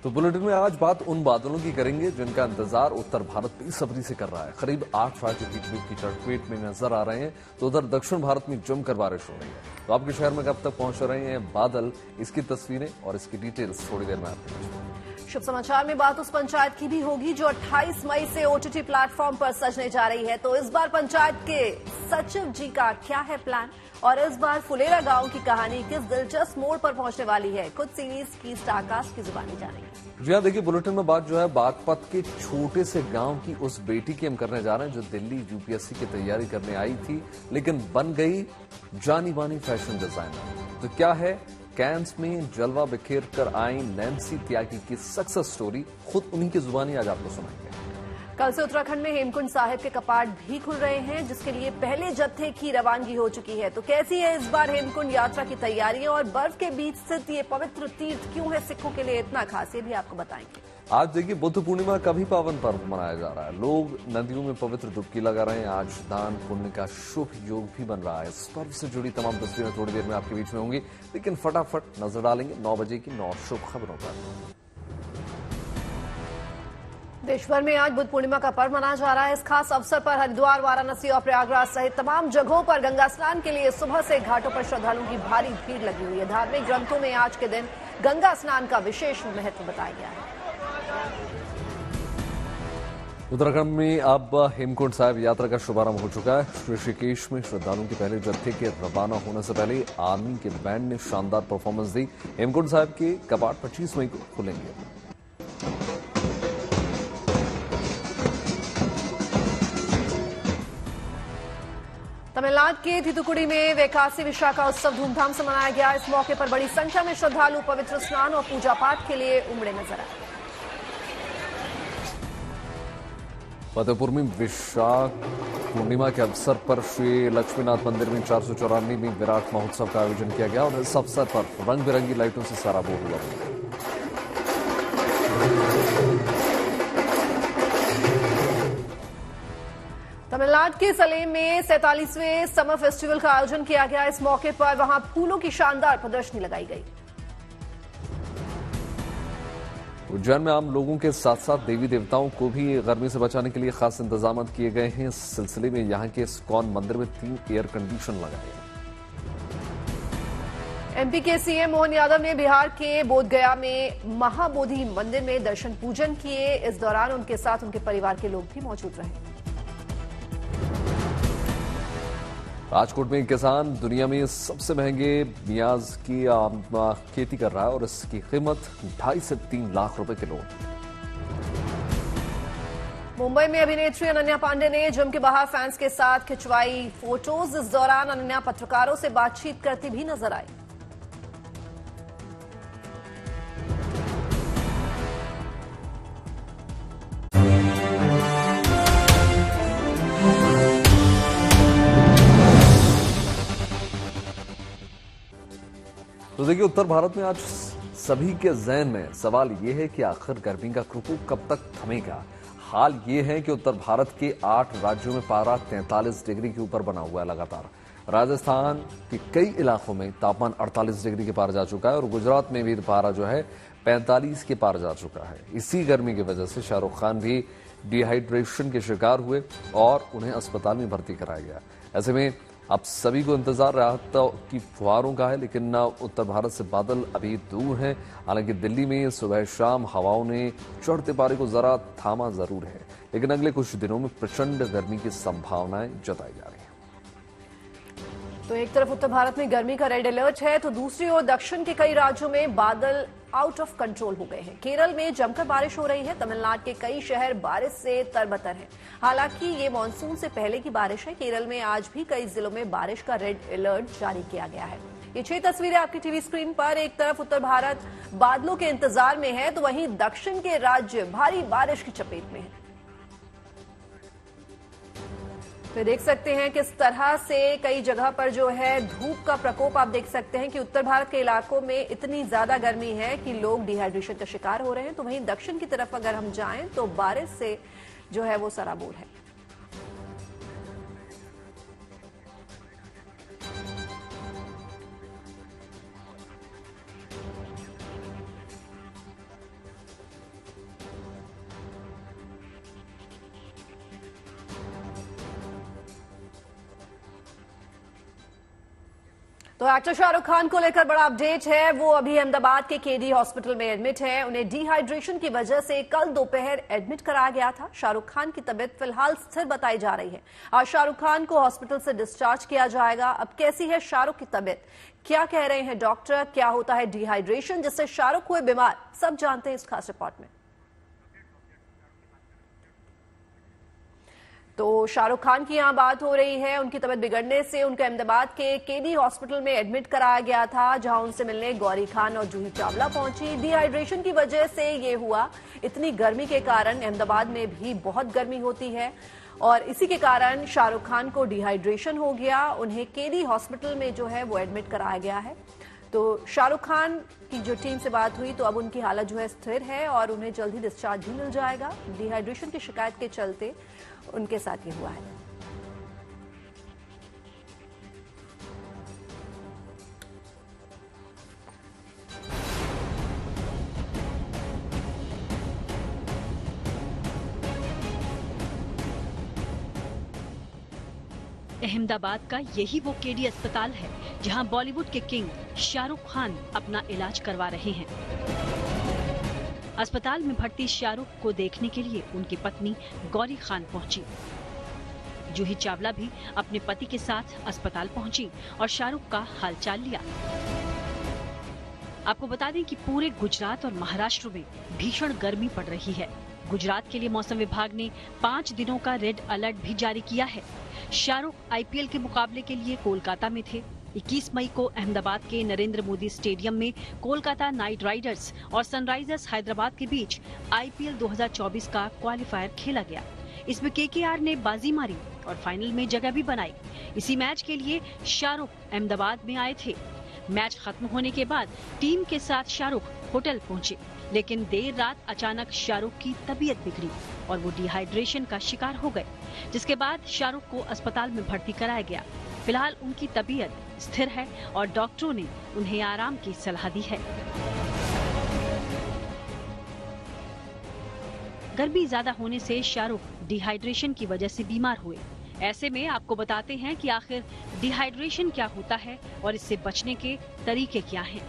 तो बुलेटिन में आज बात उन बादलों की करेंगे जिनका इंतजार उत्तर भारत बेसब्री से कर रहा है। करीब 8 राज्य हीटवेव की चपेट में नजर आ रहे हैं, तो उधर दक्षिण भारत में जमकर बारिश हो रही है। तो आपके शहर में कब तक पहुंच रहे हैं बादल, इसकी तस्वीरें और इसकी डिटेल्स थोड़ी देर में आपके पास। शुभ समाचार में बात उस पंचायत की भी होगी जो 28 मई से ओटीटी प्लेटफॉर्म पर सजने जा रही है। तो इस बार पंचायत के सचिव जी का क्या है प्लान, और इस बार फुलेरा गांव की कहानी किस दिलचस्प मोड़ पर पहुंचने वाली है, खुद सीरीज की स्टारकास्ट की जुबानी जानेंगे। जी हाँ, देखिए बुलेटिन में बात जो है बागपत के छोटे से गांव की उस बेटी की हम करने जा रहे हैं जो दिल्ली यूपीएससी की तैयारी करने आई थी लेकिन बन गई जानी मानी फैशन डिजाइनर। तो क्या है कैंस में जलवा बिखेर कर आई नैन्सी त्यागी की सक्सेस स्टोरी, खुद उन्हीं की जुबानी आज आपको सुनाएंगे। कल से उत्तराखंड में हेमकुंड साहिब के कपाट भी खुल रहे हैं, जिसके लिए पहले जत्थे की रवानगी हो चुकी है। तो कैसी है इस बार हेमकुंड यात्रा की तैयारियां और बर्फ के बीच स्थित ये पवित्र तीर्थ क्यों है सिखों के लिए इतना खास, ये भी आपको बताएंगे। आज देखिए बुद्ध पूर्णिमा का भी पावन पर्व मनाया जा रहा है। लोग नदियों में पवित्र डुबकी लगा रहे हैं। आज दान पुण्य का शुभ योग भी बन रहा है। इस पर्व से जुड़ी तमाम तस्वीरें थोड़ी देर में आपके बीच में होंगी, लेकिन फटाफट नजर डालेंगे 9 बजे की 9 शुभ खबरों पर। देश भर में आज बुद्ध पूर्णिमा का पर्व मनाया जा रहा है। इस खास अवसर पर हरिद्वार, वाराणसी और प्रयागराज सहित तमाम जगहों पर गंगा स्नान के लिए सुबह से घाटों पर श्रद्धालुओं की भारी भीड़ लगी हुई है। धार्मिक ग्रंथों में आज के दिन गंगा स्नान का विशेष महत्व बताया गया है। उत्तराखंड में अब हेमकुंड साहिब यात्रा का शुभारंभ हो चुका है। ऋषिकेश में श्रद्धालुओं के पहले जत्थे के रवाना होने से पहले आर्मी के बैंड ने शानदार परफॉर्मेंस दी। हेमकुंड साहिब के कपाट 25 मई को खुलेंगे। तमिलनाडु के थूथुकुडी में वैकासी विशाखा उत्सव धूमधाम से मनाया गया। इस मौके पर बड़ी संख्या में श्रद्धालु पवित्र स्नान और पूजा पाठ के लिए उमड़े नजर आए। फतेहपुर में विशाख पूर्णिमा के अवसर पर श्री लक्ष्मीनाथ मंदिर में 494 में विराट महोत्सव का आयोजन किया गया और इस अवसर पर रंग बिरंगी लाइटों से सराबोर हुआ। तमिलनाडु के सलेम में 47वें समर फेस्टिवल का आयोजन किया गया। इस मौके पर वहां फूलों की शानदार प्रदर्शनी लगाई गई। उज्जैन में आम लोगों के साथ साथ देवी देवताओं को भी गर्मी से बचाने के लिए खास इंतजाम किए गए हैं। इस सिलसिले में यहां के इस्कॉन मंदिर में 3 एयर कंडीशन लगाए गए। एमपी के सीएम मोहन यादव ने बिहार के बोधगया में महाबोधि मंदिर में दर्शन पूजन किए। इस दौरान उनके साथ उनके परिवार के लोग भी मौजूद रहे। राजकोट में किसान दुनिया में सबसे महंगे प्याज की खेती कर रहा है और इसकी कीमत 2.5 से 3 लाख रुपए किलो। मुंबई में अभिनेत्री अनन्या पांडे ने जिम के बाहर फैंस के साथ खिंचवाई फोटोज। इस दौरान अनन्या पत्रकारों से बातचीत करती भी नजर आई। तो देखिए उत्तर भारत में आज सभी के ज़हन में सवाल यह है कि आखिर गर्मी का प्रकोप कब तक थमेगा। हाल ये है कि उत्तर भारत के 8 राज्यों में पारा 43 डिग्री के ऊपर बना हुआ है लगातार। राजस्थान के कई इलाकों में तापमान 48 डिग्री के पार जा चुका है और गुजरात में भी पारा जो है 45 के पार जा चुका है। इसी गर्मी की वजह से शाहरुख खान भी डिहाइड्रेशन के शिकार हुए और उन्हें अस्पताल में भर्ती कराया गया। ऐसे में अब सभी को इंतजार राहत की फुहारों का है, लेकिन उत्तर भारत से बादल अभी दूर हैं। हालांकि दिल्ली में सुबह शाम हवाओं ने चढ़ते पारे को जरा थामा जरूर है, लेकिन अगले कुछ दिनों में प्रचंड गर्मी की संभावनाएं जताई जा रही हैं। तो एक तरफ उत्तर भारत में गर्मी का रेड अलर्ट है, तो दूसरी ओर दक्षिण के कई राज्यों में बादल आउट ऑफ कंट्रोल हो गए हैं। केरल में जमकर बारिश हो रही है। तमिलनाडु के कई शहर बारिश से तरबतर हैं। हालांकि ये मानसून से पहले की बारिश है। केरल में आज भी कई जिलों में बारिश का रेड अलर्ट जारी किया गया है। ये 6 तस्वीरें आपकी टीवी स्क्रीन पर। एक तरफ उत्तर भारत बादलों के इंतजार में है, तो वहीं दक्षिण के राज्य भारी बारिश की चपेट में है। तो देख सकते हैं किस तरह से कई जगह पर जो है धूप का प्रकोप आप देख सकते हैं कि उत्तर भारत के इलाकों में इतनी ज्यादा गर्मी है कि लोग डिहाइड्रेशन का शिकार हो रहे हैं। तो वहीं दक्षिण की तरफ अगर हम जाएं तो बारिश से जो है वो सराबोर है। तो एक्टर शाहरुख खान को लेकर बड़ा अपडेट है। वो अभी अहमदाबाद के केडी हॉस्पिटल में एडमिट है। उन्हें डिहाइड्रेशन की वजह से कल दोपहर एडमिट कराया गया था। शाहरुख खान की तबीयत फिलहाल स्थिर बताई जा रही है। आज शाहरुख खान को हॉस्पिटल से डिस्चार्ज किया जाएगा। अब कैसी है शाहरुख की तबीयत, क्या कह रहे हैं डॉक्टर, क्या होता है डिहाइड्रेशन जिससे शाहरुख हुए बीमार, सब जानते हैं इस खास रिपोर्ट में। तो शाहरुख खान की यहां बात हो रही है। उनकी तबीयत बिगड़ने से उनको अहमदाबाद के केडी हॉस्पिटल में एडमिट कराया गया था, जहां उनसे मिलने गौरी खान और जूही चावला पहुंची। डिहाइड्रेशन की वजह से ये हुआ। इतनी गर्मी के कारण अहमदाबाद में भी बहुत गर्मी होती है और इसी के कारण शाहरुख खान को डिहाइड्रेशन हो गया। उन्हें केडी हॉस्पिटल में जो है वो एडमिट कराया गया है। तो शाहरुख खान की जो टीम से बात हुई तो अब उनकी हालत जो है स्थिर है और उन्हें जल्द ही डिस्चार्ज भी मिल जाएगा। डिहाइड्रेशन की शिकायत के चलते उनके साथ ये हुआ है। अहमदाबाद का यही वो केडी अस्पताल है जहां बॉलीवुड के किंग शाहरुख खान अपना इलाज करवा रहे हैं। अस्पताल में भर्ती शाहरुख को देखने के लिए उनकी पत्नी गौरी खान पहुंची। जूही चावला भी अपने पति के साथ अस्पताल पहुंची और शाहरुख का हालचाल लिया। आपको बता दें कि पूरे गुजरात और महाराष्ट्र में भीषण गर्मी पड़ रही है। गुजरात के लिए मौसम विभाग ने 5 दिनों का रेड अलर्ट भी जारी किया है। शाहरुख आईपीएल के मुकाबले के लिए कोलकाता में थे। 21 मई को अहमदाबाद के नरेंद्र मोदी स्टेडियम में कोलकाता नाइट राइडर्स और सनराइजर्स हैदराबाद के बीच आईपीएल 2024 का क्वालिफायर खेला गया। इसमें केकेआर ने बाजी मारी और फाइनल में जगह भी बनाई। इसी मैच के लिए शाहरुख अहमदाबाद में आए थे। मैच खत्म होने के बाद टीम के साथ शाहरुख होटल पहुंचे, लेकिन देर रात अचानक शाहरुख की तबीयत बिगड़ी और वो डिहाइड्रेशन का शिकार हो गए, जिसके बाद शाहरुख को अस्पताल में भर्ती कराया गया। फिलहाल उनकी तबीयत स्थिर है और डॉक्टरों ने उन्हें आराम की सलाह दी है। गर्मी ज्यादा होने से शाहरुख डिहाइड्रेशन की वजह से बीमार हुए। ऐसे में आपको बताते हैं कि आखिर डिहाइड्रेशन क्या होता है और इससे बचने के तरीके क्या हैं।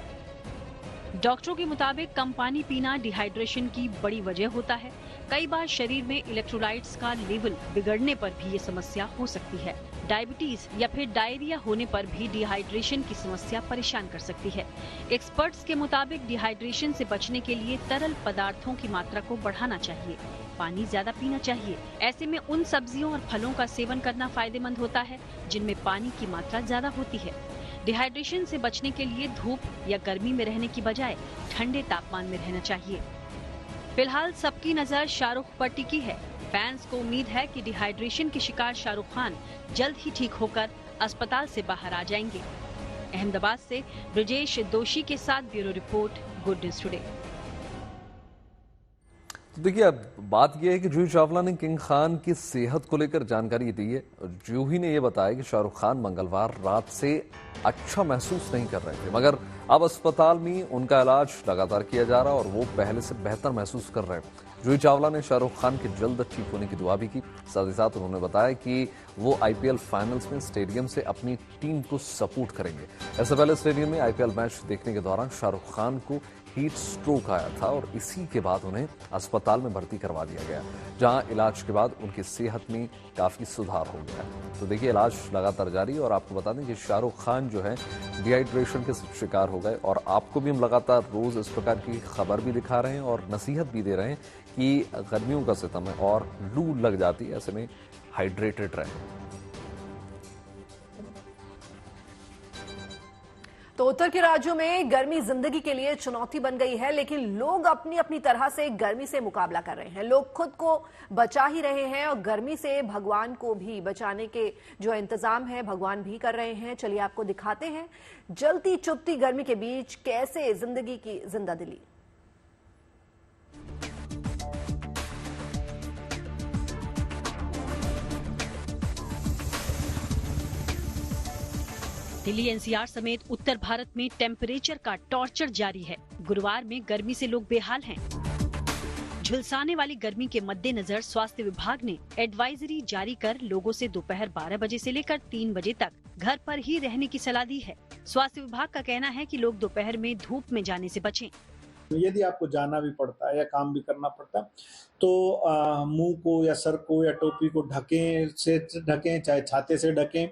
डॉक्टरों के मुताबिक कम पानी पीना डिहाइड्रेशन की बड़ी वजह होता है। कई बार शरीर में इलेक्ट्रोलाइट्स का लेवल बिगड़ने पर भी ये समस्या हो सकती है। डायबिटीज या फिर डायरिया होने पर भी डिहाइड्रेशन की समस्या परेशान कर सकती है। एक्सपर्ट्स के मुताबिक डिहाइड्रेशन से बचने के लिए तरल पदार्थों की मात्रा को बढ़ाना चाहिए, पानी ज्यादा पीना चाहिए। ऐसे में उन सब्जियों और फलों का सेवन करना फायदेमंद होता है जिनमें पानी की मात्रा ज्यादा होती है। डिहाइड्रेशन से बचने के लिए धूप या गर्मी में रहने की बजाय ठंडे तापमान में रहना चाहिए। फिलहाल सबकी नजर शाहरुख पर टिकी है। फैंस को उम्मीद है कि डिहाइड्रेशन के शिकार शाहरुख खान जल्द ही ठीक होकर अस्पताल से बाहर आ जाएंगे। अहमदाबाद से ब्रजेश दोषी के साथ bureau report, good news today. तो देखिए, अब बात यह है कि जूही चावला ने किंग खान की सेहत को लेकर जानकारी दी है। जूही ने यह बताया कि शाहरुख खान मंगलवार रात से अच्छा महसूस नहीं कर रहे थे, मगर अब अस्पताल में उनका इलाज लगातार किया जा रहा है और वो पहले से बेहतर महसूस कर रहे हैं। जूही चावला ने शाहरुख खान के जल्द ठीक होने की दुआ भी की। साथ ही साथ उन्होंने बताया कि वो आईपीएल फाइनल्स में स्टेडियम से अपनी टीम को सपोर्ट करेंगे। इससे पहले स्टेडियम में आईपीएल मैच देखने के दौरान शाहरुख खान को हीट स्ट्रोक आया था और इसी के बाद उन्हें अस्पताल में भर्ती करवा दिया गया, जहां इलाज के बाद उनकी सेहत में काफी सुधार हो गया। तो देखिए, इलाज लगातार जारी है और आपको बता दें कि शाहरुख खान जो है डिहाइड्रेशन के शिकार हो गए और आपको भी हम लगातार रोज इस प्रकार की खबर भी दिखा रहे हैं और नसीहत भी दे रहे हैं कि गर्मियों का सितम है और लू लग जाती है, ऐसे में हाइड्रेटेड रहें। तो उत्तर के राज्यों में गर्मी जिंदगी के लिए चुनौती बन गई है, लेकिन लोग अपनी अपनी तरह से गर्मी से मुकाबला कर रहे हैं। लोग खुद को बचा ही रहे हैं और गर्मी से भगवान को भी बचाने के जो इंतजाम है भगवान भी कर रहे हैं। चलिए आपको दिखाते हैं जलती चुभती गर्मी के बीच कैसे जिंदगी की जिंदा दिली। दिल्ली एनसीआर समेत उत्तर भारत में टेम्परेचर का टॉर्चर जारी है। गुरुवार में गर्मी से लोग बेहाल हैं। झुलसाने वाली गर्मी के मद्देनजर स्वास्थ्य विभाग ने एडवाइजरी जारी कर लोगों से दोपहर 12 बजे से लेकर 3 बजे तक घर पर ही रहने की सलाह दी है। स्वास्थ्य विभाग का कहना है कि लोग दोपहर में धूप में जाने से बचें। यदि आपको जाना भी पड़ता है या काम भी करना पड़ता है तो मुंह को या सर को या टोपी को ढकें, चाहे छाते से ढकें।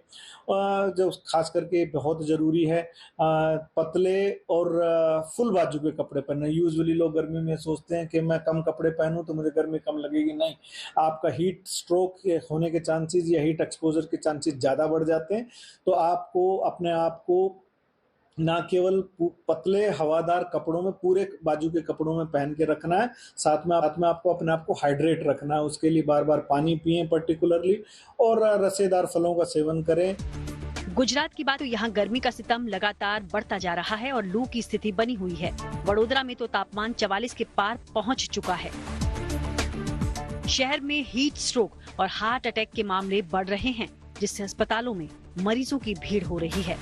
जो खास करके बहुत ज़रूरी है, पतले और फुल बाजू के कपड़े पहनना। यूजुअली लोग गर्मी में सोचते हैं कि मैं कम कपड़े पहनूं तो मुझे गर्मी कम लगेगी। नहीं, आपका हीट स्ट्रोक होने के चांसेस या हीट एक्सपोजर के चांसेस ज़्यादा बढ़ जाते हैं। तो आपको अपने आप को ना केवल पतले हवादार कपड़ों में, पूरे बाजू के कपड़ों में पहन के रखना है, साथ में आपको अपने आप को हाइड्रेट रखना है। उसके लिए बार बार पानी पिएं पर्टिकुलरली, और रसेदार फलों का सेवन करें। गुजरात की बात तो यहाँ गर्मी का सितम लगातार बढ़ता जा रहा है और लू की स्थिति बनी हुई है। वडोदरा में तो तापमान 44 के पार पहुँच चुका है। शहर में हीट स्ट्रोक और हार्ट अटैक के मामले बढ़ रहे हैं, जिससे अस्पतालों में मरीजों की भीड़ हो रही है।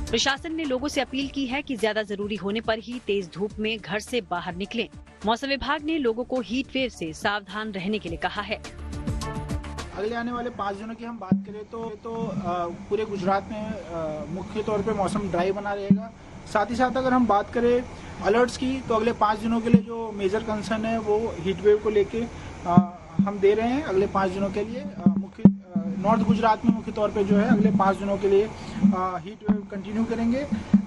प्रशासन ने लोगों से अपील की है कि ज्यादा जरूरी होने पर ही तेज धूप में घर से बाहर निकलें। मौसम विभाग ने लोगों को हीट वेव से सावधान रहने के लिए कहा है। अगले आने वाले 5 दिनों की हम बात करें तो पूरे गुजरात में मुख्य तौर पे मौसम ड्राई बना रहेगा। साथ ही साथ अगर हम बात करें अलर्ट्स की, तो अगले 5 दिनों के लिए जो मेजर कंसर्न है वो हीट वेव को लेके हम दे रहे हैं। अगले 5 दिनों के लिए नॉर्थ गुजरात में मुख्य तौर पे जो है अगले 5 दिनों के लिए हीट वेव कंटिन्यू करेंगे।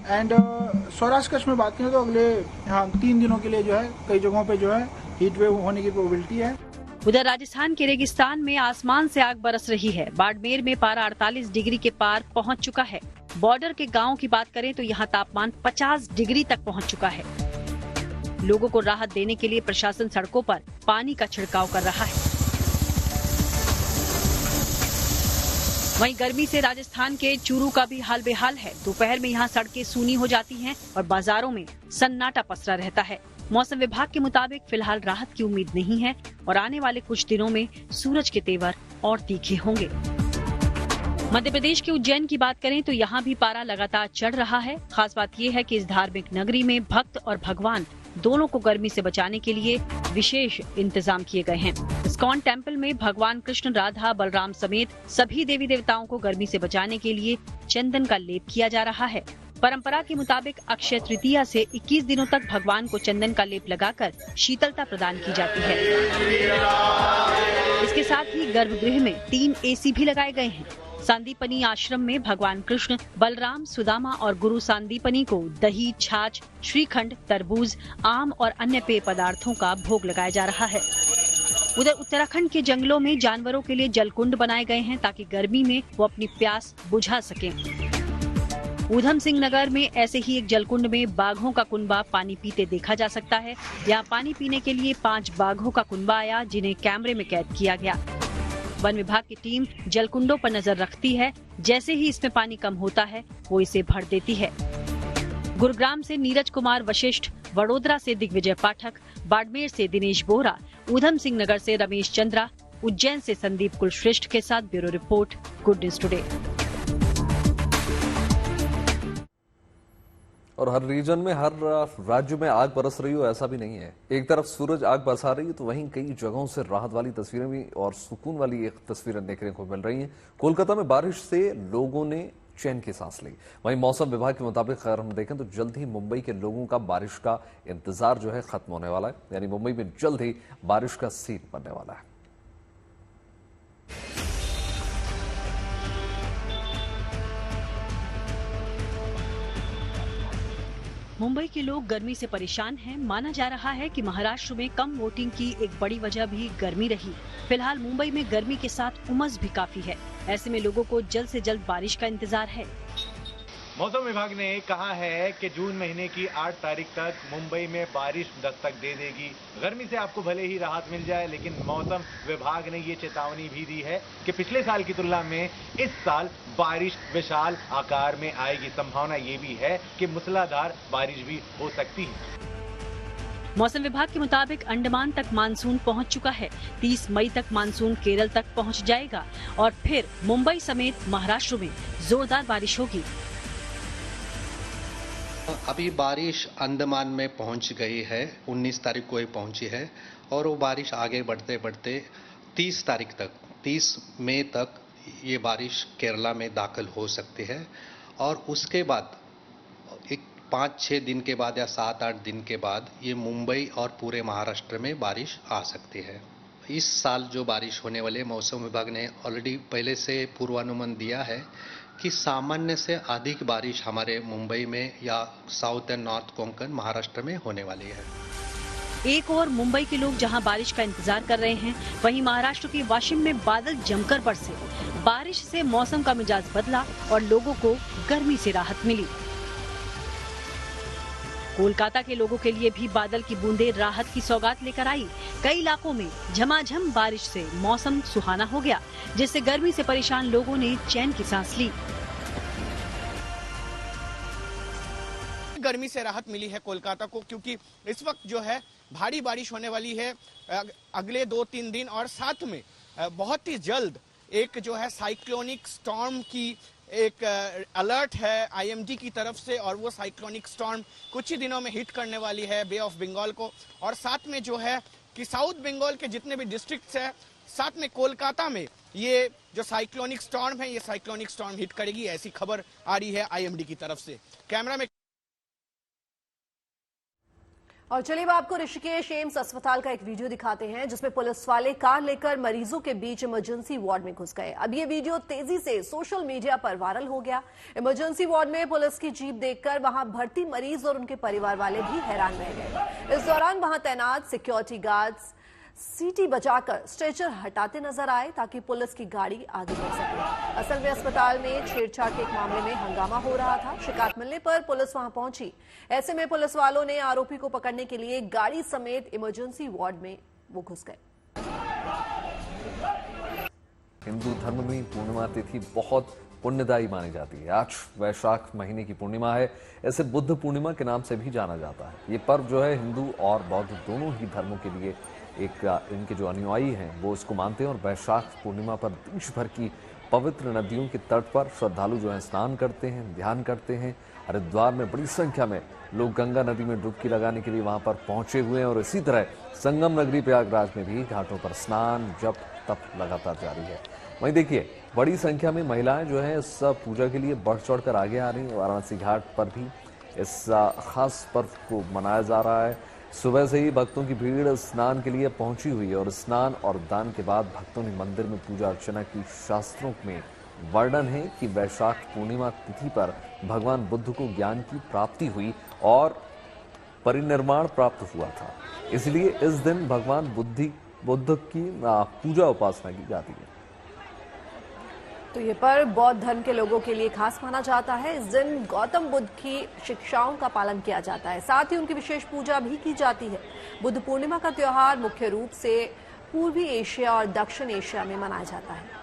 एंड सौराष्ट्र कच्छ में बात करें तो अगले 3 दिनों के लिए जो है कई जगहों पे जो है हीट वेव होने की प्रोबेबिलिटी है। उधर राजस्थान के रेगिस्तान में आसमान से आग बरस रही है। बाड़मेर में पारा 48 डिग्री के पार पहुंच चुका है। बॉर्डर के गांवों की बात करें तो यहां तापमान 50 डिग्री तक पहुंच चुका है। लोगों को राहत देने के लिए प्रशासन सड़कों पर पानी का छिड़काव कर रहा है। वहीं गर्मी से राजस्थान के चूरू का भी हाल बेहाल है। दोपहर में यहाँ सड़कें सूनी हो जाती हैं और बाजारों में सन्नाटा पसरा रहता है। मौसम विभाग के मुताबिक फिलहाल राहत की उम्मीद नहीं है और आने वाले कुछ दिनों में सूरज के तेवर और तीखे होंगे। मध्य प्रदेश के उज्जैन की बात करें तो यहाँ भी पारा लगातार चढ़ रहा है। खास बात यह है कि इस धार्मिक नगरी में भक्त और भगवान दोनों को गर्मी से बचाने के लिए विशेष इंतजाम किए गए हैं। इस्कॉन टेम्पल में भगवान कृष्ण, राधा, बलराम समेत सभी देवी देवताओं को गर्मी से बचाने के लिए चंदन का लेप किया जा रहा है। परंपरा के मुताबिक अक्षय तृतीया से 21 दिनों तक भगवान को चंदन का लेप लगाकर शीतलता प्रदान की जाती है। इसके साथ ही गर्भगृह में 3 AC भी लगाए गए हैं। सांदीपनी आश्रम में भगवान कृष्ण, बलराम, सुदामा और गुरु सांदीपनी को दही, छाछ, श्रीखंड, तरबूज, आम और अन्य पेय पदार्थों का भोग लगाया जा रहा है। उधर उत्तराखंड के जंगलों में जानवरों के लिए जलकुंड बनाए गए हैं ताकि गर्मी में वो अपनी प्यास बुझा सकें। ऊधम सिंह नगर में ऐसे ही एक जलकुंड में बाघों का कुनबा पानी पीते देखा जा सकता है। यहाँ पानी पीने के लिए 5 बाघों का कुनबा आया, जिन्हें कैमरे में कैद किया गया। वन विभाग की टीम जलकुंडों पर नजर रखती है। जैसे ही इसमें पानी कम होता है वो इसे भर देती है। गुरुग्राम से नीरज कुमार वशिष्ठ, वडोदरा से दिग्विजय पाठक, बाड़मेर से दिनेश बोहरा, ऊधम सिंह नगर से रमेश चंद्रा, उज्जैन से संदीप कुलश्रेष्ठ के साथ bureau report, good news today. और हर रीजन में, हर राज्य में आग बरस रही हो ऐसा भी नहीं है। एक तरफ सूरज आग बरसा रही है तो वहीं कई जगहों से राहत वाली तस्वीरें भी और सुकून वाली एक तस्वीरें देखने को मिल रही हैं। कोलकाता में बारिश से लोगों ने चैन की सांस ली। वहीं मौसम विभाग के मुताबिक अगर हम देखें तो जल्द ही मुंबई के लोगों का बारिश का इंतजार जो है खत्म होने वाला है। यानी मुंबई में जल्द ही बारिश का सीन बनने वाला है। मुंबई के लोग गर्मी से परेशान हैं। माना जा रहा है कि महाराष्ट्र में कम वोटिंग की एक बड़ी वजह भी गर्मी रही। फिलहाल मुंबई में गर्मी के साथ उमस भी काफी है। ऐसे में लोगों को जल्द से जल्द बारिश का इंतजार है। मौसम विभाग ने कहा है कि जून महीने की 8 तारीख तक मुंबई में बारिश दस्तक दे देगी। गर्मी से आपको भले ही राहत मिल जाए, लेकिन मौसम विभाग ने ये चेतावनी भी दी है कि पिछले साल की तुलना में इस साल बारिश विशाल आकार में आएगी। संभावना ये भी है कि मूसलाधार बारिश भी हो सकती है। मौसम विभाग के मुताबिक अंडमान तक मानसून पहुंच चुका है। 30 मई तक मानसून केरल तक पहुंच जाएगा और फिर मुंबई समेत महाराष्ट्र में जोरदार बारिश होगी। अभी बारिश अंडमान में पहुंच गई है, 19 तारीख को ही पहुंची है और वो बारिश आगे बढ़ते बढ़ते 30 तारीख तक, 30 मई तक ये बारिश केरला में दाखिल हो सकती है और उसके बाद एक 5-6 दिन के बाद या 7-8 दिन के बाद ये मुंबई और पूरे महाराष्ट्र में बारिश आ सकती है। इस साल जो बारिश होने वाली है, मौसम विभाग ने ऑलरेडी पहले से पूर्वानुमान दिया है कि सामान्य से अधिक बारिश हमारे मुंबई में या south and north Konkan Maharashtra में होने वाली है। एक और मुंबई के लोग जहां बारिश का इंतजार कर रहे हैं, वहीं महाराष्ट्र के वाशिम में बादल जमकर बरसे। बारिश से मौसम का मिजाज बदला और लोगों को गर्मी से राहत मिली। कोलकाता के लोगों के लिए भी बादल की बूंदें राहत की सौगात लेकर आई। कई इलाकों में झमाझम बारिश से मौसम सुहाना हो गया, जिससे गर्मी से परेशान लोगों ने चैन की सांस ली। गर्मी से राहत मिली है कोलकाता को, क्योंकि इस वक्त जो है भारी बारिश होने वाली है अगले 2-3 दिन, और साथ में बहुत ही जल्द एक जो है साइक्लोनिक स्टॉर्म की एक अलर्ट है आईएमडी की तरफ से, और वो साइक्लोनिक स्टॉर्म कुछ ही दिनों में हिट करने वाली है बे ऑफ बंगाल को। और साथ में जो है कि साउथ बंगाल के जितने भी डिस्ट्रिक्ट्स हैं, साथ में कोलकाता में ये जो साइक्लोनिक स्टॉर्म है, ये साइक्लोनिक स्टॉर्म हिट करेगी, ऐसी खबर आ रही है आईएमडी की तरफ से। कैमरा में और चलिए अब आपको ऋषिकेश एम्स अस्पताल का एक वीडियो दिखाते हैं, जिसमें पुलिस वाले कार लेकर मरीजों के बीच इमरजेंसी वार्ड में घुस गए। अब ये वीडियो तेजी से सोशल मीडिया पर वायरल हो गया। इमरजेंसी वार्ड में पुलिस की जीप देखकर वहां भर्ती मरीज और उनके परिवार वाले भी हैरान रह गए। इस दौरान वहां तैनात सिक्योरिटी गार्ड्स सीटी बजाकर स्ट्रेचर हटाते नजर आए ताकि पुलिस की गाड़ी आगे बढ़ सके। असल में अस्पताल में छेड़छाड़ के एक मामले में हंगामा हो रहा था। शिकायत मिलने पर पुलिस वहां पहुंची। ऐसे में पुलिस वालों ने आरोपी को पकड़ने के लिए गाड़ी समेत इमरजेंसी वार्ड में वो घुस गए। हिंदू धर्म में पूर्णिमा तिथि बहुत पुण्यदायी मानी जाती है। आज वैशाख महीने की पूर्णिमा है। ऐसे बुद्ध पूर्णिमा के नाम से भी जाना जाता है। ये पर्व जो है हिंदू और बौद्ध दोनों ही धर्मों के लिए इनके जो अनुयायी हैं वो इसको मानते हैं। और वैशाख पूर्णिमा पर देश भर की पवित्र नदियों के तट पर श्रद्धालु जो है स्नान करते हैं, ध्यान करते हैं। हरिद्वार में बड़ी संख्या में लोग गंगा नदी में डुबकी लगाने के लिए वहां पर पहुंचे हुए हैं। और इसी तरह संगम नगरी प्रयागराज में भी घाटों पर स्नान जप तप लगातार जारी है। वहीं देखिए बड़ी संख्या में महिलाएं जो है इस पूजा के लिए बढ़ चढ़ कर आगे आ रही हैं। वाराणसी घाट पर भी इस खास पर्व को मनाया जा रहा है। सुबह से ही भक्तों की भीड़ स्नान के लिए पहुंची हुई है और स्नान और दान के बाद भक्तों ने मंदिर में पूजा अर्चना की। शास्त्रों में वर्णन है कि वैशाख पूर्णिमा तिथि पर भगवान बुद्ध को ज्ञान की प्राप्ति हुई और परिनिर्वाण प्राप्त हुआ था। इसलिए इस दिन भगवान बुद्ध की पूजा उपासना की जाती है। तो ये पर्व बौद्ध धर्म के लोगों के लिए खास माना जाता है। इस दिन गौतम बुद्ध की शिक्षाओं का पालन किया जाता है, साथ ही उनकी विशेष पूजा भी की जाती है। बुद्ध पूर्णिमा का त्योहार मुख्य रूप से पूर्वी एशिया और दक्षिण एशिया में मनाया जाता है।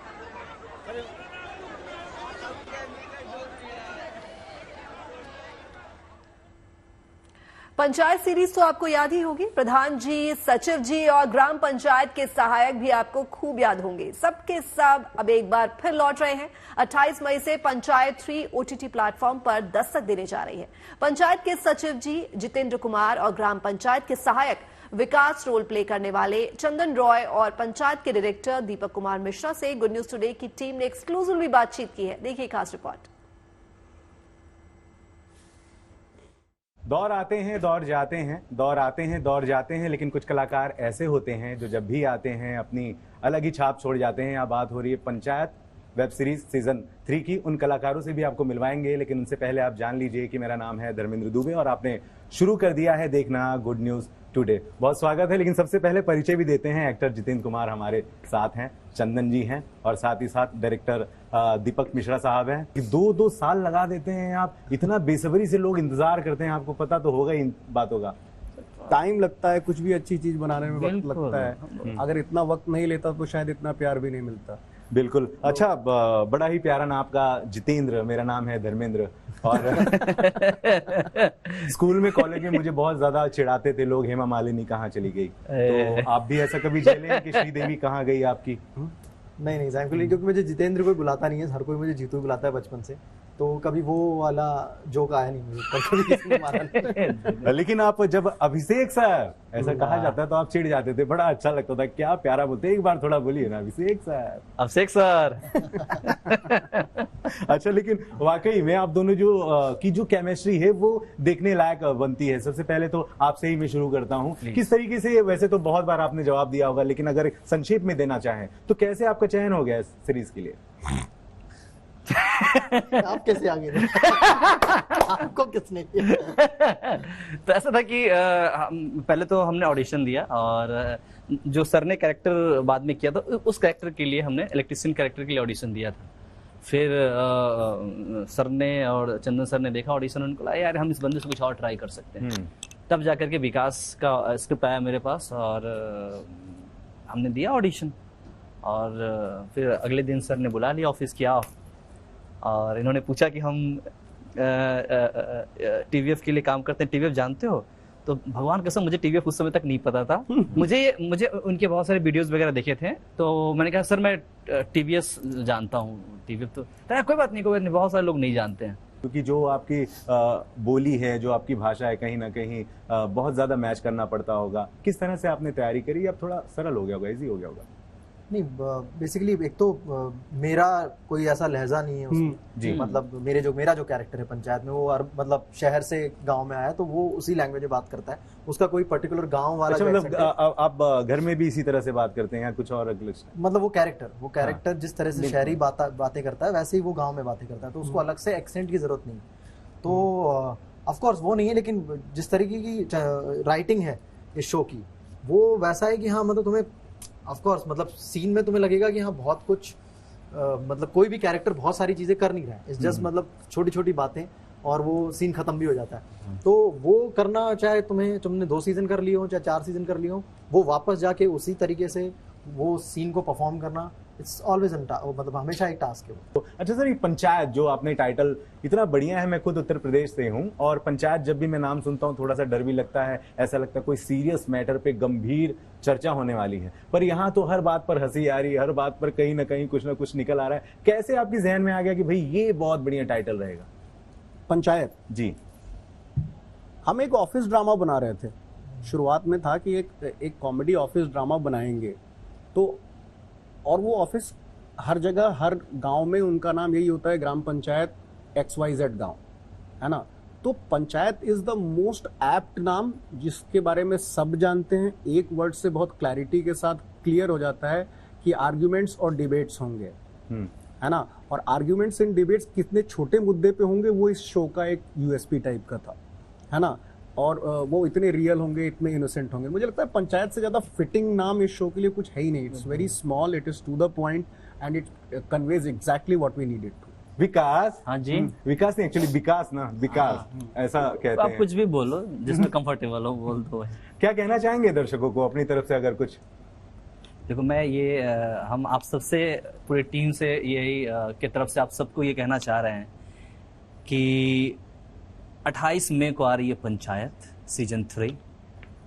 पंचायत सीरीज तो आपको याद ही होगी। प्रधान जी, सचिव जी और ग्राम पंचायत के सहायक भी आपको खूब याद होंगे। सबके सब अब एक बार फिर लौट रहे हैं। 28 मई से पंचायत 3 OTT प्लेटफॉर्म पर दस्तक देने जा रही है। पंचायत के सचिव जी जितेंद्र कुमार और ग्राम पंचायत के सहायक विकास रोल प्ले करने वाले चंदन रॉय और पंचायत के डायरेक्टर दीपक कुमार मिश्रा से गुड न्यूज टुडे की टीम ने एक्सक्लूसिवली बातचीत की है। देखिए खास रिपोर्ट। दौर आते हैं दौर जाते हैं, दौर आते हैं दौर जाते हैं, लेकिन कुछ कलाकार ऐसे होते हैं जो जब भी आते हैं अपनी अलग ही छाप छोड़ जाते हैं। यहाँ बात हो रही है पंचायत वेब सीरीज सीजन 3 की। उन कलाकारों से भी आपको मिलवाएंगे, लेकिन उनसे पहले आप जान लीजिए कि मेरा नाम है धर्मेंद्र दुबे और आपने शुरू कर दिया है देखना गुड न्यूज टुडे। बहुत स्वागत है, लेकिन सबसे पहले परिचय भी देते हैं। एक्टर जितेंद्र कुमार हमारे साथ हैं, चंदन जी हैं और साथ ही साथ डायरेक्टर दीपक मिश्रा साहब हैं। 2-2 साल लगा देते हैं आप, इतना बेसब्री से लोग इंतजार करते हैं। आपको पता तो होगा इन बातों का। टाइम लगता है, कुछ भी अच्छी चीज बनाने में वक्त लगता है। अगर इतना वक्त नहीं लेता तो शायद इतना प्यार भी नहीं मिलता। बिल्कुल। अच्छा, बड़ा ही प्यारा नाम आपका जितेंद्र, मेरा नाम है धर्मेंद्र। और स्कूल में कॉलेज में मुझे बहुत ज्यादा चिढ़ाते थे लोग, हेमा मालिनी कहाँ चली गई। तो आप भी ऐसा कभी झेले हैं कि श्रीदेवी कहाँ गई आपकी? नहीं थैंकफुली, क्योंकि मुझे जितेंद्र कोई बुलाता नहीं है, हर कोई मुझे जीतू बुलाता है बचपन से। तो कभी वो वाला जोक आया नहीं मुझे पर, कभी किसी ने मारा नहीं। लेकिन आप जब अभिषेक सर ऐसा कहा जाता है तो आप चिढ़ जाते थे, बड़ा अच्छा लगता था, क्या प्यारा बोलते, एक बार थोड़ा बोलिए ना अभिषेक सर। अभिषेक सर। अच्छा, लेकिन वाकई में आप दोनों की जो केमिस्ट्री है वो देखने लायक बनती है। सबसे पहले तो आपसे ही मैं शुरू करता हूँ, किस तरीके से, वैसे तो बहुत बार आपने जवाब दिया होगा, लेकिन अगर संक्षेप में देना चाहें तो कैसे आपका चयन हो गया इस सीरीज के लिए? आप कैसे आगे आपको किसने किया? तो ऐसा था कि पहले तो हमने ऑडिशन दिया और जो सर ने कैरेक्टर बाद में किया था उस कैरेक्टर के लिए हमने इलेक्ट्रिशियन कैरेक्टर के लिए ऑडिशन दिया था। फिर सर ने और चंदन सर ने देखा ऑडिशन, उनको लगा यार हम इस बंदे से कुछ और ट्राई कर सकते हैं। तब जाकर के विकास का स्क्रिप्ट आया मेरे पास और हमने दिया ऑडिशन। और फिर अगले दिन सर ने बुला लिया ऑफिस की, आओ, और इन्होंने पूछा कि हम टीवीएफ के लिए काम करते हैं, टीवीएफ जानते हो? तो भगवान कसम मुझे टीवीएफ उस समय तक नहीं पता था। मुझे उनके बहुत सारे वीडियोस वगैरह देखे थे, तो मैंने कहा सर मैं टीवीएस जानता हूँ, टीवीएफ तो कोई बात नहीं, बहुत सारे लोग नहीं जानते हैं। क्योंकि जो आपकी बोली है, जो आपकी भाषा है, कहीं ना कहीं बहुत ज्यादा मैच करना पड़ता होगा। किस तरह से आपने तैयारी करी? अब थोड़ा सरल हो गया होगा, इजी हो गया होगा? नहीं, बेसिकली एक तो मेरा कोई ऐसा लहजा नहीं है उसमें। मतलब मेरा जो कैरेक्टर है पंचायत में, वो मतलब शहर से गांव में आया, तो वो उसी लैंग्वेज में बात करता है, उसका कोई पर्टिकुलर गांव वाला। अच्छा, मतलब आप घर में भी इसी तरह से बात करते हैं या कुछ और अगले? मतलब वो कैरेक्टर जिस तरह से शहरी बातें करता है वैसे ही वो गाँव में बातें करता है, तो उसको अलग से एक्सेंट की जरूरत नहीं। तो ऑफकोर्स वो नहीं है, लेकिन जिस तरीके की राइटिंग है इस शो की, वो वैसा है कि हाँ, मतलब तुम्हें ऑफकोर्स मतलब सीन में तुम्हें लगेगा कि हाँ बहुत कुछ मतलब कोई भी कैरेक्टर बहुत सारी चीजें कर नहीं रहा है, इट्स जस्ट मतलब छोटी छोटी बातें, और वो सीन खत्म भी हो जाता है। तो वो करना, चाहे तुमने 2 सीजन कर लिए हो, चाहे 4 सीजन कर लिए हो, वो वापस जाके उसी तरीके से वो सीन को परफॉर्म करना, इट्स ऑलवेज मतलब हमेशा एक टास्क है वो। अच्छा सर, ये पंचायत जो आपने टाइटल इतना बढ़िया है, मैं खुद उत्तर प्रदेश से हूँ और पंचायत जब भी मैं नाम सुनता हूँ थोड़ा सा डर भी लगता है, ऐसा लगता है कोई सीरियस मैटर पे गंभीर चर्चा होने वाली है, पर यहाँ तो हर बात पर हंसी आ रही है, हर बात पर कहीं ना कहीं कुछ ना कुछ निकल आ रहा है। कैसे आपकी जहन में आ गया कि भाई ये बहुत बढ़िया टाइटल रहेगा? पंचायत जी, हम एक ऑफिस ड्रामा बना रहे थे। शुरुआत में था कि एक कॉमेडी ऑफिस ड्रामा बनाएंगे, तो और वो ऑफिस हर जगह, हर गांव में उनका नाम यही होता है, ग्राम पंचायत XYZ गांव, है ना। तो panchayat is the most apt नाम, जिसके बारे में सब जानते हैं, एक वर्ड से बहुत क्लैरिटी के साथ क्लियर हो जाता है कि आर्ग्यूमेंट्स और डिबेट्स होंगे, है ना। और आर्ग्यूमेंट्स एंड डिबेट्स कितने छोटे मुद्दे पे होंगे, वो इस शो का एक USP टाइप का था, है ना। और वो इतने रियल होंगे, इतने इनोसेंट होंगे। मुझे लगता है पंचायत से ज्यादा फिटिंग नाम इस शो के लिए कुछ है ही नहीं। It's very small, it is to the point and it conveys exactly what we needed to. Vikas, हाँ जी, विकास नहीं, एक्चुअली विकास ना, विकास ऐसा कहते हैं। आप कुछ भी बोलो जिसमें कंफर्टेबल हो, बोल दो। क्या कहना चाहेंगे दर्शकों को अपनी तरफ से, अगर कुछ? देखो, मैं ये हम आप सबसे, पूरी टीम से यही की तरफ से आप सबको ये कहना चाह रहे हैं कि 28 मई को आ रही है पंचायत सीजन 3।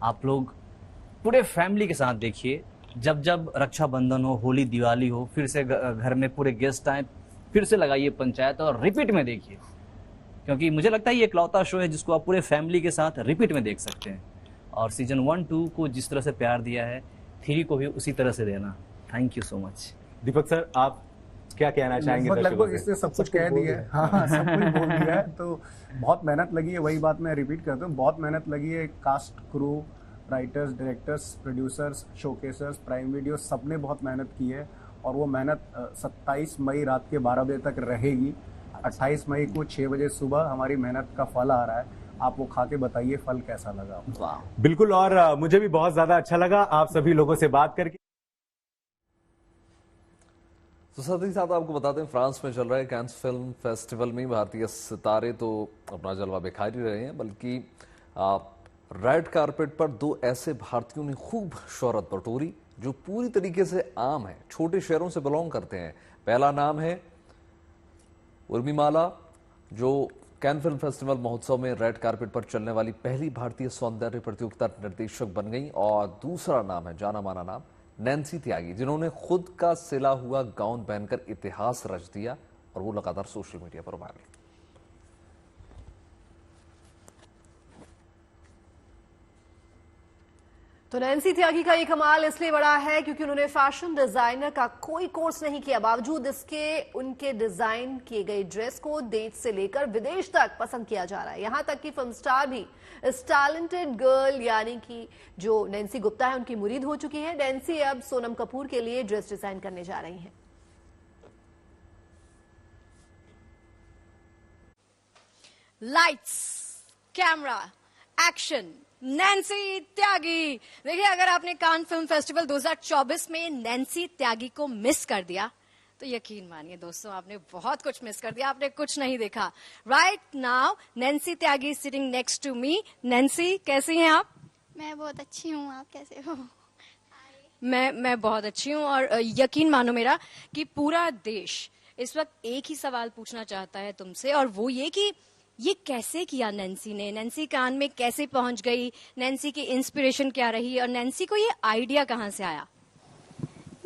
आप लोग पूरे फैमिली के साथ देखिए। जब जब रक्षाबंधन हो, होली, दिवाली हो, फिर से घर में पूरे गेस्ट आए, फिर से लगाइए पंचायत और रिपीट में देखिए, क्योंकि मुझे लगता है ये इकलौता शो है जिसको आप पूरे फैमिली के साथ रिपीट में देख सकते हैं। और सीजन 1-2 को जिस तरह से प्यार दिया है, 3 को भी उसी तरह से देना। Thank you so much. Deepak sir, आप क्या कहना चाहेंगे? लगभग इसने सब कुछ कह दिया है। हाँ, सब कुछ बोल दिया है। तो बहुत मेहनत लगी है, वही बात मैं रिपीट करता हूँ, बहुत मेहनत लगी है। Cast, crew, writers, directors, producers, showcasers, Prime Video, सबने बहुत मेहनत की है। और वो मेहनत 27 मई रात के 12 बजे तक रहेगी। 28 मई को 6 बजे सुबह हमारी मेहनत का फल आ रहा है। आप वो खा के बताइए फल कैसा लगा। बिल्कुल, और मुझे भी बहुत ज्यादा अच्छा लगा आप सभी लोगों से बात करके। तो साथ ही साथ आपको बताते हैं, फ्रांस में चल रहे कैंस फिल्म फेस्टिवल में भारतीय सितारे तो अपना जलवा बिखेर ही रहे हैं, बल्कि रेड कारपेट पर 2 ऐसे भारतीयों ने खूब शोहरत बटोरी जो पूरी तरीके से आम है, छोटे शहरों से बिलोंग करते हैं। पहला नाम है उर्मिमाला, जो कैन फिल्म फेस्टिवल महोत्सव में रेड कारपेट पर चलने वाली पहली भारतीय सौंदर्य प्रतियोगिता निर्देशक बन गई। और दूसरा नाम है जाना माना नाम नैन्सी त्यागी, जिन्होंने खुद का सिला हुआ गाउन पहनकर इतिहास रच दिया और वो लगातार सोशल मीडिया पर वायरल। तो नैन्सी त्यागी का ये कमाल इसलिए बड़ा है क्योंकि उन्होंने फैशन डिजाइनर का कोई कोर्स नहीं किया, बावजूद इसके उनके डिजाइन किए गए ड्रेस को देश से लेकर विदेश तक पसंद किया जा रहा है। यहां तक कि फिल्म स्टार भी इस टैलेंटेड गर्ल यानी कि जो नैन्सी गुप्ता है उनकी मुरीद हो चुकी है। नैन्सी अब सोनम कपूर के लिए ड्रेस डिजाइन करने जा रही हैं। लाइट्स, कैमरा, एक्शन, नैन्सी त्यागी। देखिए, अगर आपने कान फिल्म फेस्टिवल 2024 में नैन्सी त्यागी को मिस कर दिया तो यकीन मानिए दोस्तों, आपने बहुत कुछ मिस कर दिया, आपने कुछ नहीं देखा। Right now Nancy Tyagi sitting next to me. Nancy, कैसी हैं आप? मैं बहुत अच्छी हूँ, आप कैसे हो? मैं बहुत अच्छी हूँ और यकीन मानो मेरा कि पूरा देश इस वक्त एक ही सवाल पूछना चाहता है तुमसे, और वो ये कि ये कैसे किया नैन्सी ने, नैन्सी कान में कैसे पहुंच गई, नैन्सी की इंस्पिरेशन क्या रही और नैन्सी को ये आइडिया कहाँ से आया?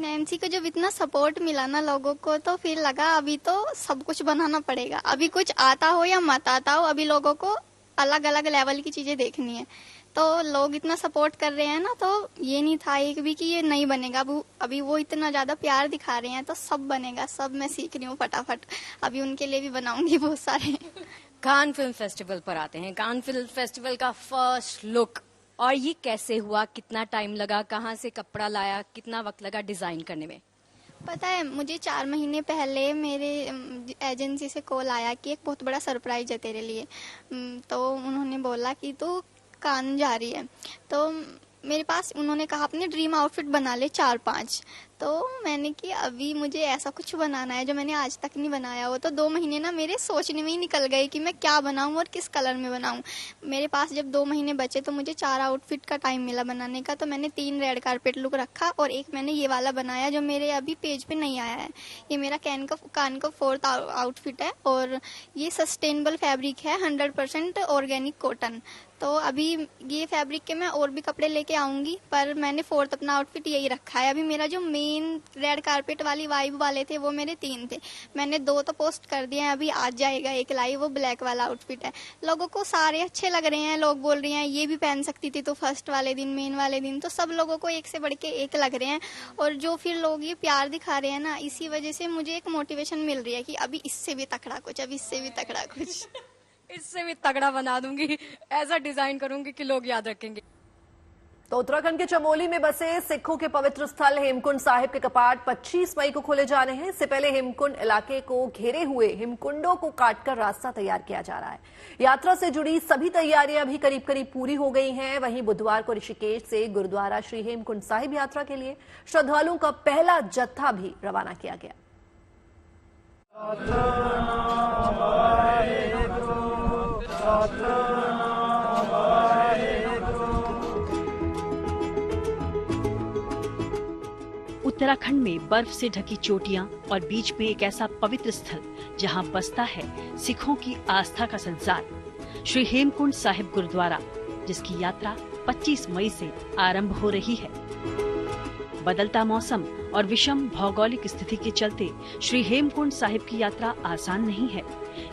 नैन्सी को जब इतना सपोर्ट मिला ना लोगों को, तो फिर लगा अभी तो सब कुछ बनाना पड़ेगा। अभी कुछ आता हो या मत आता हो, अभी लोगों को अलग अलग लेवल की चीजें देखनी है। तो लोग इतना सपोर्ट कर रहे हैं ना, तो ये नहीं था एक भी कि ये नहीं बनेगा। अभी वो इतना ज्यादा प्यार दिखा रहे हैं तो सब बनेगा। सब मैं सीख रही हूँ फटाफट, अभी उनके लिए भी बनाऊंगी बहुत सारे। कान फिल्म फेस्टिवल पर आते हैं। कान फिल्म फेस्टिवल का फर्स्ट लुक, और ये कैसे हुआ, कितना टाइम लगा, कहाँ से कपड़ा लाया, कितना वक्त लगा डिजाइन करने में? पता है, मुझे 4 महीने पहले मेरे एजेंसी से कॉल आया कि एक बहुत बड़ा सरप्राइज है तेरे लिए। तो उन्होंने बोला कि तू कान जा रही है, तो मेरे पास उन्होंने कहा अपने ड्रीम आउटफिट बना ले 4-5। तो मैंने कि अभी मुझे ऐसा कुछ बनाना है जो मैंने आज तक नहीं बनाया हो। तो 2 महीने ना मेरे सोचने में ही निकल गए कि मैं क्या बनाऊं और किस कलर में बनाऊं। मेरे पास जब 2 महीने बचे तो मुझे 4 आउटफिट का टाइम मिला बनाने का। तो मैंने 3 रेड कारपेट लुक रखा और एक मैंने ये वाला बनाया जो मेरे अभी पेज पे नहीं आया है। ये मेरा कान का 4th आउटफिट है और ये सस्टेनेबल फैब्रिक है, 100% ऑर्गेनिक कॉटन। तो अभी ये फैब्रिक के मैं और भी कपड़े लेके आऊंगी, पर मैंने 4th अपना आउटफिट यही रखा है। अभी मेरा जो मेन रेड कारपेट वाली वाइब वाले थे वो मेरे 3 थे, मैंने 2 तो पोस्ट कर दिए हैं, अभी आज जाएगा एक लाइव, वो ब्लैक वाला आउटफिट है। लोगों को सारे अच्छे लग रहे हैं, लोग बोल रहे हैं ये भी पहन सकती थी तो फर्स्ट वाले दिन, मेन वाले दिन। तो सब लोगों को एक से बढ़ के एक लग रहे हैं, और जो फिर लोग ये प्यार दिखा रहे हैं ना, इसी वजह से मुझे एक मोटिवेशन मिल रही है कि अभी इससे भी तगड़ा कुछ, अभी इससे भी तगड़ा कुछ इससे भी तगड़ा बना दूंगी, ऐसा डिजाइन करूंगी कि लोग याद रखेंगे। तो उत्तराखंड के चमोली में बसे सिखों के पवित्र स्थल हेमकुंड साहिब के कपाट 25 मई को खोले जा रहे हैं। इससे पहले हेमकुंड इलाके को घेरे हुए हिमकुंडों को काटकर रास्ता तैयार किया जा रहा है। यात्रा से जुड़ी सभी तैयारियां भी करीब करीब पूरी हो गई हैं। वहीं बुधवार को ऋषिकेश से गुरुद्वारा श्री हेमकुंड साहिब यात्रा के लिए श्रद्धालुओं का पहला जत्था भी रवाना किया गया। उत्तराखंड में बर्फ से ढकी चोटियां और बीच में एक ऐसा पवित्र स्थल जहां बसता है सिखों की आस्था का संसार, श्री हेमकुंड साहिब गुरुद्वारा, जिसकी यात्रा 25 मई से आरंभ हो रही है। बदलता मौसम और विषम भौगोलिक स्थिति के चलते श्री हेमकुंड साहिब की यात्रा आसान नहीं है।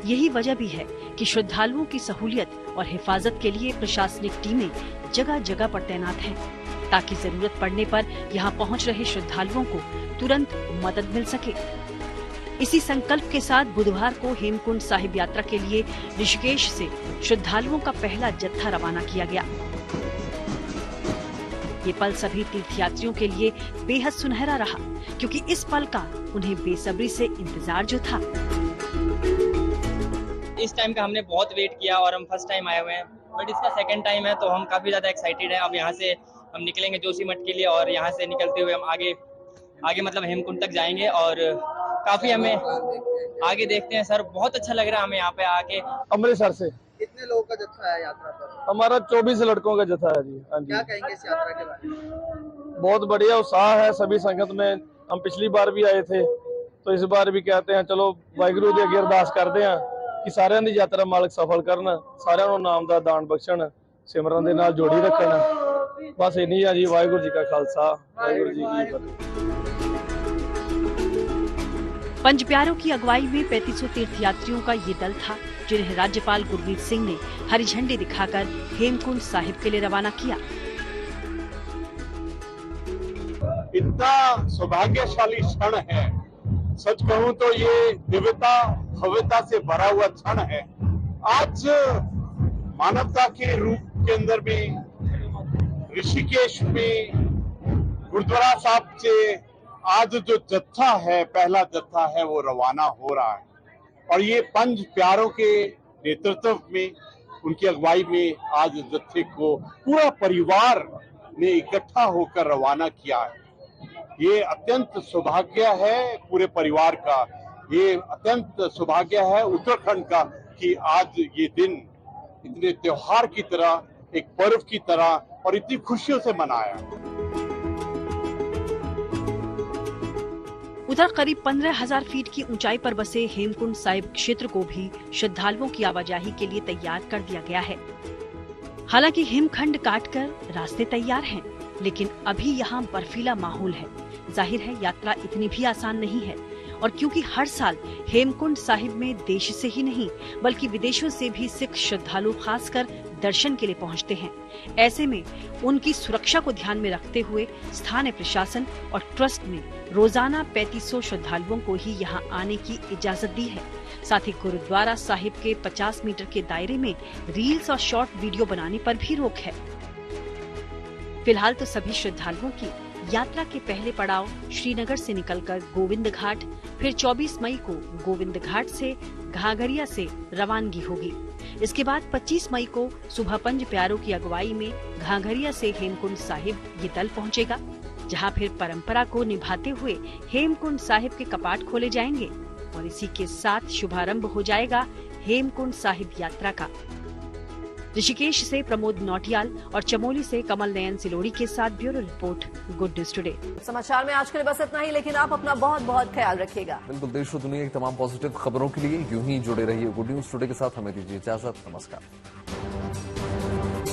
यही वजह भी है कि श्रद्धालुओं की सहूलियत और हिफाजत के लिए प्रशासनिक टीमें जगह जगह पर तैनात हैं, ताकि जरूरत पड़ने पर यहां पहुंच रहे श्रद्धालुओं को तुरंत मदद मिल सके। इसी संकल्प के साथ बुधवार को हेमकुंड साहिब यात्रा के लिए ऋषिकेश से श्रद्धालुओं का पहला जत्था रवाना किया गया। ये पल सभी तीर्थयात्रियों के लिए बेहद सुनहरा रहा, क्योंकि इस पल का उन्हें बेसब्री से इंतजार जो था। इस टाइम का हमने बहुत वेट किया और हम फर्स्ट टाइम आए हुए हैं, बट इसका सेकंड टाइम है तो हम काफी ज्यादा एक्साइटेड हैं। अब यहाँ से हम निकलेंगे जोशीमठ के लिए और यहाँ से निकलते हुए हम आगे मतलब हेमकुंड तक जाएंगे और काफी हमें आगे देखते हैं। सर बहुत अच्छा लग रहा है हमें यहाँ पे आके। अमृतसर से कितने लोगों का जत्था है यात्रा पर? हमारा 24 लड़कों का जत्था है जी। हाँ जी। क्या कहेंगे इस यात्रा के बारे में? बहुत बढ़िया उत्साह है सभी संगत में। हम पिछली बार भी आए थे तो इस बार भी कहते हैं चलो वाहिगुरू ਦੀ ਅੱਗੇ ਅਰਦਾਸ ਕਰਦੇ ਹਾਂ ਕਿ ਸਾਰਿਆਂ ਦੀ ਯਾਤਰਾ ਮਾਲਕ ਸਫਲ ਕਰਨ, ਸਾਰਿਆਂ ਨੂੰ ਨਾਮ ਦਾ ਦਾਨ ਬਖਸ਼ਣ, ਸਿਮਰਨ ਦੇ ਨਾਲ ਜੋੜੀ ਰੱਖਣ। बस इन्हीं है जी। वाहिगुरू जी का खालसा, वाहिगुरू जी की फतेह। पंज प्यारों की अगुवाई में 3500 तीर्थयात्रियों का ये दल था, जिन्हें राज्यपाल गुरमीत सिंह ने हरी झंडी दिखाकर हेमकुंड साहिब के लिए रवाना किया। इतना सौभाग्यशाली क्षण है। सच कहूं तो ये दिव्यता भव्यता से भरा हुआ क्षण है। आज मानवता के रूप के अंदर में ऋषिकेश में गुरुद्वारा साहब से आज जो जत्था है, पहला जत्था है, वो रवाना हो रहा है और ये पंच प्यारों के नेतृत्व में, उनकी अगुवाई में आज जत्थे को पूरा परिवार ने इकट्ठा होकर रवाना किया है। ये अत्यंत सौभाग्य है पूरे परिवार का, ये अत्यंत सौभाग्य है उत्तराखंड का कि आज ये दिन इतने त्योहार की तरह, एक पर्व की तरह और इतनी खुशियों से मनाया। उधर करीब 15,000 फीट की ऊंचाई पर बसे हेमकुंड साहिब क्षेत्र को भी श्रद्धालुओं की आवाजाही के लिए तैयार कर दिया गया है। हालांकि हिमखंड काटकर रास्ते तैयार हैं, लेकिन अभी यहाँ बर्फीला माहौल है। जाहिर है यात्रा इतनी भी आसान नहीं है और क्योंकि हर साल हेमकुंड साहिब में देश से ही नहीं बल्कि विदेशों से भी सिख श्रद्धालु खासकर दर्शन के लिए पहुंचते हैं, ऐसे में उनकी सुरक्षा को ध्यान में रखते हुए स्थानीय प्रशासन और ट्रस्ट ने रोजाना 3500 श्रद्धालुओं को ही यहां आने की इजाजत दी है। साथ ही गुरुद्वारा साहिब के 50 मीटर के दायरे में रील्स और शॉर्ट वीडियो बनाने पर भी रोक है। फिलहाल तो सभी श्रद्धालुओं की यात्रा के पहले पड़ाव श्रीनगर से निकलकर गोविंद घाट, फिर 24 मई को गोविंद घाट से घाघरिया से रवानगी होगी। इसके बाद 25 मई को सुबह पंच प्यारों की अगुवाई में घाघरिया से हेमकुंड साहिब ये दल पहुंचेगा, जहां फिर परंपरा को निभाते हुए हेमकुंड साहिब के कपाट खोले जाएंगे और इसी के साथ शुभारंभ हो जाएगा हेमकुंड साहिब यात्रा का। ऋषिकेश से प्रमोद नौटियाल और चमोली से कमल नयन सिलोड़ी के साथ bureau report, good news today. समाचार में आज के लिए बस इतना ही, लेकिन आप अपना बहुत बहुत ख्याल रखिएगा। बिल्कुल, देश और दुनिया की तमाम पॉजिटिव खबरों के लिए यूं ही जुड़े रहिए गुड न्यूज टुडे के साथ। हमें दीजिए इजाजत, नमस्कार।